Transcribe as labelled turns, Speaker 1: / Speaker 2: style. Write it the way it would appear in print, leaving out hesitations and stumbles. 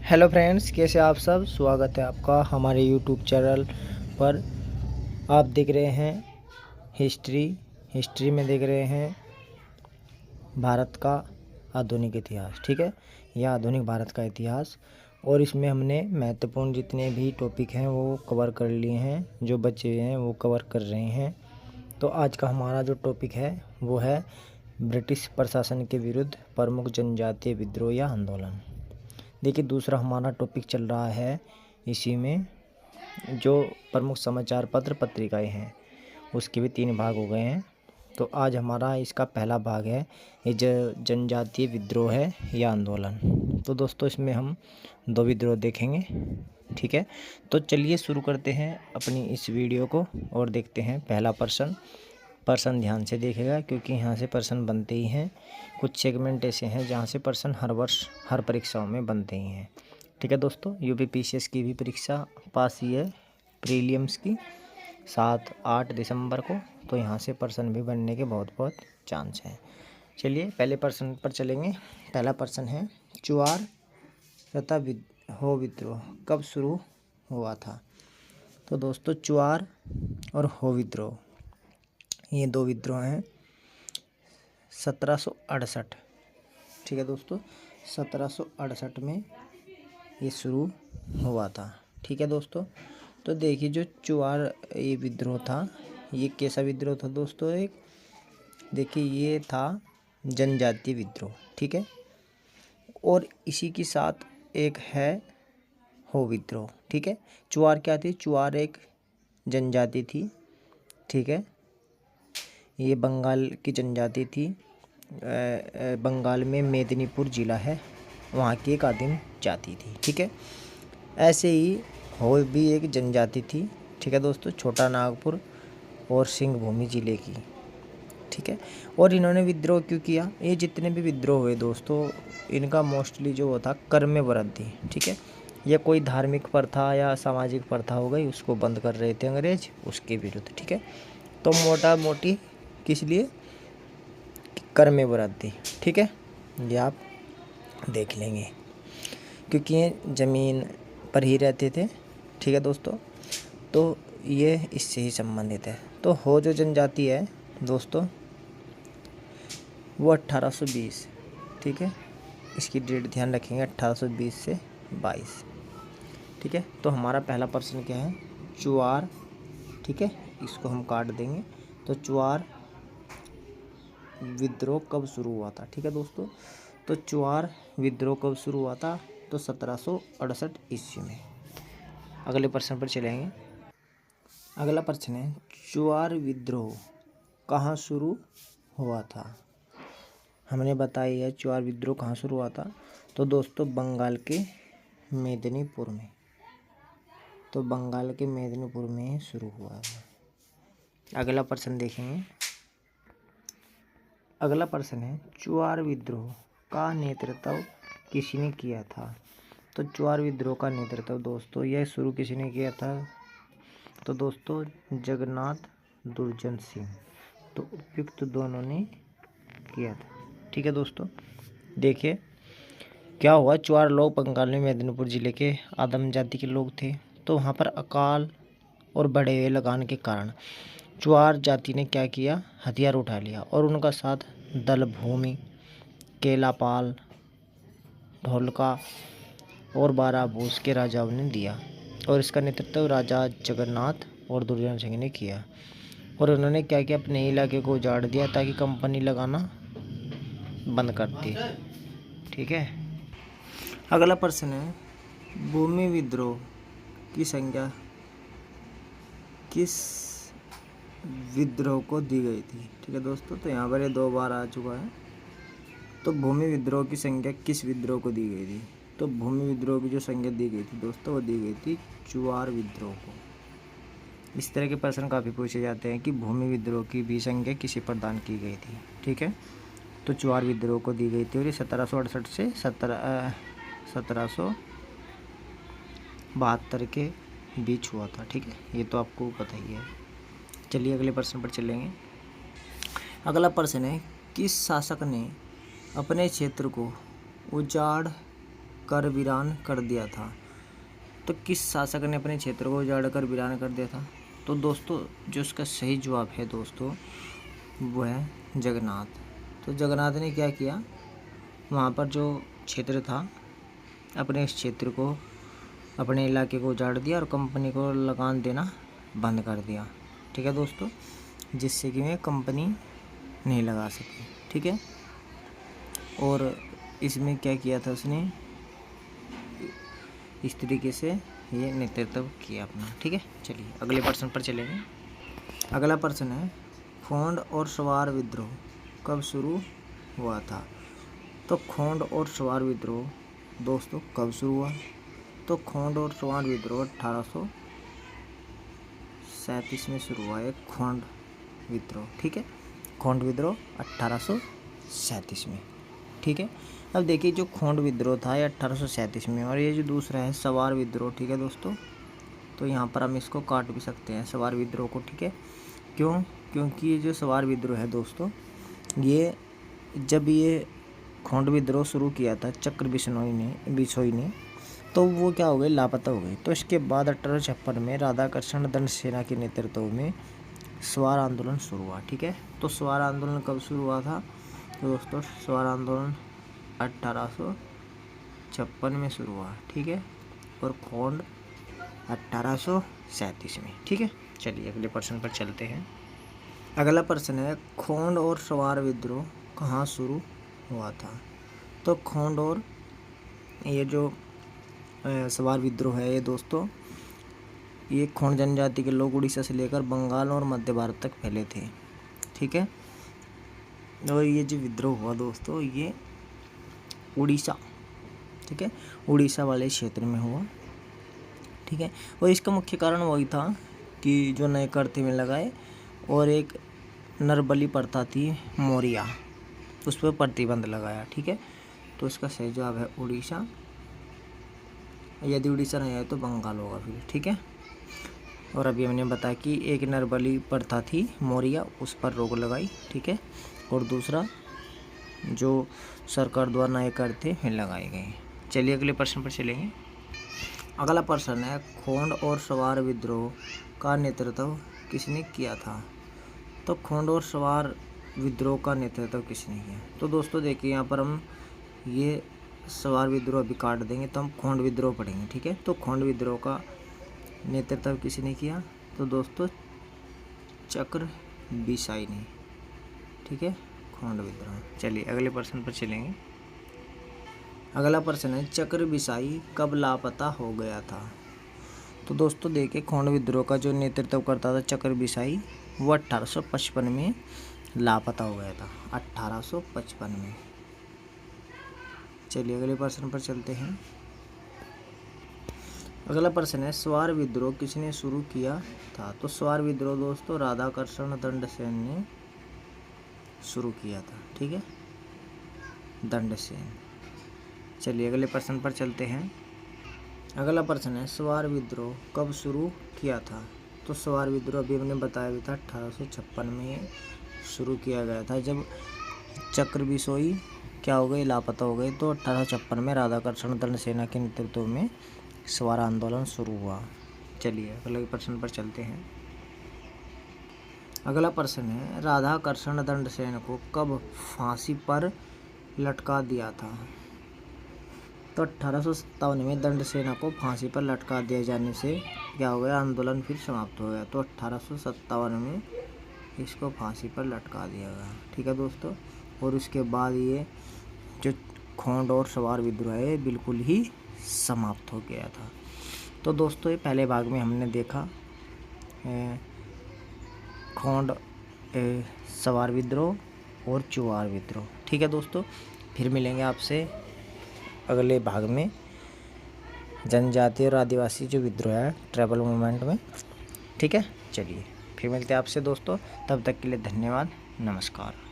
Speaker 1: Hello friends, कैसे आप सब। स्वागत है आपका हमारे यूट्यूब चैनल पर। आप देख रहे हैं हिस्ट्री में देख रहे हैं भारत का आधुनिक इतिहास। ठीक है, यह आधुनिक भारत का इतिहास, और इसमें हमने महत्वपूर्ण जितने भी टॉपिक हैं वो कवर कर लिए हैं, जो बचे हुए हैं वो कवर कर रहे हैं। तो आज का हमारा जो टॉपिक है वो है ब्रिटिश प्रशासन के विरुद्ध प्रमुख जनजातीय विद्रोह या आंदोलन। देखिए, दूसरा हमारा टॉपिक चल रहा है इसी में, जो प्रमुख समाचार पत्र पत्रिकाएं हैं उसके भी 3 भाग हो गए हैं। तो आज हमारा इसका पहला भाग है ये जनजातीय विद्रोह है या आंदोलन। तो दोस्तों, इसमें हम 2 विद्रोह देखेंगे। ठीक है, तो चलिए शुरू करते हैं अपनी इस वीडियो को और देखते हैं पहला प्रश्न ध्यान से देखेगा, क्योंकि यहाँ से प्रश्न बनते ही हैं। कुछ सेगमेंट ऐसे हैं जहाँ से प्रश्न हर वर्ष हर परीक्षाओं में बनते ही हैं। ठीक है दोस्तों, यूपीपीसीएस की भी परीक्षा पास ही है, प्रीलिम्स की 7-8 दिसंबर को। तो यहाँ से प्रश्न भी बनने के बहुत चांस हैं। चलिए पहले प्रश्न पर चलेंगे। पहला प्रश्न है, चुआर तथा हो विद्रोह कब शुरू हुआ था। तो दोस्तों, चुआर और हो विद्रोह ये 2 विद्रोह हैं 1768। ठीक है दोस्तों, 1768 में ये शुरू हुआ था। ठीक है दोस्तों, तो देखिए, जो चुआर ये विद्रोह था, ये कैसा विद्रोह था दोस्तों। एक देखिए, ये था जनजातीय विद्रोह। ठीक है, और इसी के साथ एक है हो विद्रोह। ठीक है, चुआर क्या थी, चुआर एक जनजाति थी। ठीक है, ये बंगाल की जनजाति थी। बंगाल में मेदिनीपुर ज़िला है, वहाँ की एक आदिम जाति थी। ठीक है, ऐसे ही हो भी एक जनजाति थी। ठीक है दोस्तों, छोटा नागपुर और सिंहभूमि ज़िले की। ठीक है, और इन्होंने विद्रोह क्यों किया। ये जितने भी विद्रोह हुए दोस्तों, इनका मोस्टली जो वो था कर में वृद्धि। ठीक है, या कोई धार्मिक प्रथा या सामाजिक प्रथा हो गई, उसको बंद कर रहे थे अंग्रेज, उसके विरुद्ध। ठीक है, तो मोटा मोटी किस लिए, कर में वृद्धि। ठीक है, ये आप देख लेंगे, क्योंकि ये ज़मीन पर ही रहते थे। ठीक है दोस्तों, तो ये इससे ही संबंधित है। तो हो जो जनजाति है दोस्तों, वो 1820। ठीक है, इसकी डेट ध्यान रखेंगे, 1820 से 22। ठीक है, तो हमारा पहला प्रश्न क्या है, चुआर। ठीक है, इसको हम काट देंगे। तो चुआर विद्रोह कब शुरू हुआ था। ठीक है दोस्तों, तो चुआर विद्रोह कब शुरू हुआ था, तो 1768 ईस्वी में। अगले प्रश्न पर चलेंगे। अगला प्रश्न है, चुआर विद्रोह कहाँ शुरू हुआ था। हमने बताया है चुआर विद्रोह कहाँ शुरू हुआ था, तो दोस्तों बंगाल के मेदिनीपुर में। तो बंगाल के मेदिनीपुर में शुरू हुआ है। अगला प्रश्न देखेंगे। अगला प्रश्न है, चुआर विद्रोह का नेतृत्व किसने किया था। तो चुआर विद्रोह का नेतृत्व दोस्तों, यह शुरू किसने किया था, तो दोस्तों जगन्नाथ दुर्जन सिंह। तो उपयुक्त दोनों ने किया था। ठीक है दोस्तों, देखिए क्या हुआ, चुआर लोग बंगाल में मेदिनीपुर ज़िले के आदिम जाति के लोग थे। तो वहाँ पर अकाल और बढ़े हुए लगान के कारण चुआर जाति ने क्या किया, हथियार उठा लिया, और उनका साथ दलभूमि, केलापाल, ढोलका और बाराभूस के राजाओं ने दिया। और इसका नेतृत्व राजा जगन्नाथ और दुर्जन सिंह ने किया। और उन्होंने क्या किया, अपने इलाके को उजाड़ दिया ताकि कंपनी लगाना बंद कर दी। ठीक है, अगला प्रश्न है, भूमि विद्रोह की संज्ञा किस विद्रोह को दी गई थी। ठीक है दोस्तों, तो यहाँ पर ये 2 बार आ चुका है। तो भूमि विद्रोह की संज्ञा किस विद्रोह को दी गई थी। तो भूमि विद्रोह की जो संज्ञा दी गई थी दोस्तों, वो दी गई थी चुआर विद्रोह को। इस तरह के प्रश्न काफ़ी पूछे जाते हैं कि भूमि विद्रोह की भी संज्ञा किसे प्रदान की गई थी। ठीक है, तो चुआर विद्रोह को दी गई थी, और ये 1768 से 1772 के बीच हुआ था। ठीक है, ये तो आपको पता ही है। चलिए अगले प्रश्न पर चलेंगे। अगला प्रश्न है, किस शासक ने अपने क्षेत्र को उजाड़ कर वीरान कर दिया था। तो किस शासक ने अपने क्षेत्र को उजाड़ कर वीरान कर दिया था? तो दोस्तों जो इसका सही जवाब है दोस्तों वो है जगन्नाथ। तो जगन्नाथ ने क्या किया, वहाँ पर जो क्षेत्र था अपने इस क्षेत्र को, अपने इलाके को उजाड़ दिया और कंपनी को लगान देना बंद कर दिया। ठीक है दोस्तों, जिससे कि वे कंपनी नहीं लगा सकी। ठीक है, और इसमें क्या किया था उसने, इस तरीके से ये नेतृत्व किया अपना। ठीक है, चलिए अगले प्रश्न पर चलेंगे। अगला प्रश्न है खोंड और सवार विद्रोह कब शुरू हुआ था? तो खोंड और सवार विद्रोह दोस्तों कब शुरू हुआ? तो खोंड और सवार विद्रोह 1837 में शुरू हुआ है, खोंड विद्रोह। ठीक है, खोंड विद्रोह 1837 में। ठीक है, अब देखिए जो खोंड विद्रोह था ये 1837 में, और ये जो दूसरा है सवार विद्रोह। ठीक है दोस्तों, तो यहाँ पर हम इसको काट भी सकते हैं सवार विद्रोह को। ठीक है, क्यों? क्योंकि ये जो सवार विद्रोह है दोस्तों, ये जब ये खोंड विद्रोह शुरू किया था चक्र बिशोई ने, तो वो क्या हो गए, लापता हो गए। तो इसके बाद 1856 में राधाकृष्ण दंड सेना के नेतृत्व में सवार आंदोलन शुरू हुआ। ठीक है, तो सवार आंदोलन कब शुरू हुआ था? तो दोस्तों सवार आंदोलन 1856 में शुरू हुआ। ठीक है, और खोंड 1837 में। ठीक है, चलिए अगले प्रश्न पर चलते हैं। अगला प्रश्न है खोंड और सवार विद्रोह कहाँ शुरू हुआ था? तो खोंड और ये जो सवार विद्रोह है ये दोस्तों, ये खोंड जनजाति के लोग उड़ीसा से लेकर बंगाल और मध्य भारत तक फैले थे। ठीक है, और ये जो विद्रोह हुआ दोस्तों ये उड़ीसा, ठीक है, उड़ीसा वाले क्षेत्र में हुआ। ठीक है, और इसका मुख्य कारण वही था कि जो नए कर थे में लगाए, और एक नरबली प्रथा थी मौर्या, उस पर प्रतिबंध लगाया। ठीक है, तो इसका सही जवाब है उड़ीसा। यदि उड़ीसा नहीं आए तो बंगाल होगा फिर। ठीक है, और अभी हमने बताया कि एक नरबली प्रथा थी मौर्या, उस पर रोक लगाई। ठीक है, और दूसरा जो सरकार द्वारा नए कर थे फिर लगाए गए। चलिए अगले प्रश्न पर चलेंगे। अगला प्रश्न है खोंड और सवार विद्रोह का नेतृत्व किसने किया था? तो खोंड और सवार विद्रोह का नेतृत्व किसने किया? तो दोस्तों देखिए यहाँ पर हम ये सवार विद्रोह अभी काट देंगे तो हम खोंड विद्रोह पढ़ेंगे। ठीक है, तो खोंड विद्रोह का नेतृत्व किसने किया? तो दोस्तों चक्र बिसाई ने। ठीक है, खोंड विद्रोह। चलिए अगले प्रश्न पर चलेंगे। अगला प्रश्न है चक्र बिसाई कब लापता हो गया था? तो दोस्तों देखिए खोंड विद्रोह का जो नेतृत्व करता था चक्र बिसाई, वो 1855 में लापता हो गया था, 1855 में। चलिए अगले प्रश्न पर चलते हैं। अगला प्रश्न है सवार विद्रोह किसने शुरू किया था? तो सवार विद्रोह दोस्तों राधाकृष्ण दंडसेन ने शुरू किया था। ठीक है, दंडसेन। चलिए अगले प्रश्न पर चलते हैं। अगला प्रश्न है सवार विद्रोह कब शुरू किया था? तो सवार विद्रोह अभी हमने बताया भी था 1856 में शुरू किया गया था, जब चक्र बिशोई क्या हो गए, लापता हो गए। तो 1856 में राधाकृष्ण दंड सेना के नेतृत्व में सवार आंदोलन शुरू हुआ। चलिए अगले प्रश्न पर चलते हैं। अगला प्रश्न है राधाकृष्ण दंडसेन को कब फांसी पर लटका दिया था? तो 1857 में दंडसेना को फांसी पर लटका दिए जाने से क्या हो गया, आंदोलन फिर समाप्त हो गया। तो 1857 में इसको फांसी पर लटका दिया गया। ठीक है दोस्तों, और उसके बाद ये जो खोंड और सवार विद्रोह है बिल्कुल ही समाप्त हो गया था। तो दोस्तों ये पहले भाग में हमने देखा खोंड सवार विद्रोह और चुवार विद्रोह। ठीक है दोस्तों, फिर मिलेंगे आपसे अगले भाग में जनजातीय और आदिवासी जो विद्रोह है ट्राइबल मूवमेंट में। ठीक है, चलिए फिर मिलते हैं आपसे दोस्तों, तब तक के लिए धन्यवाद, नमस्कार।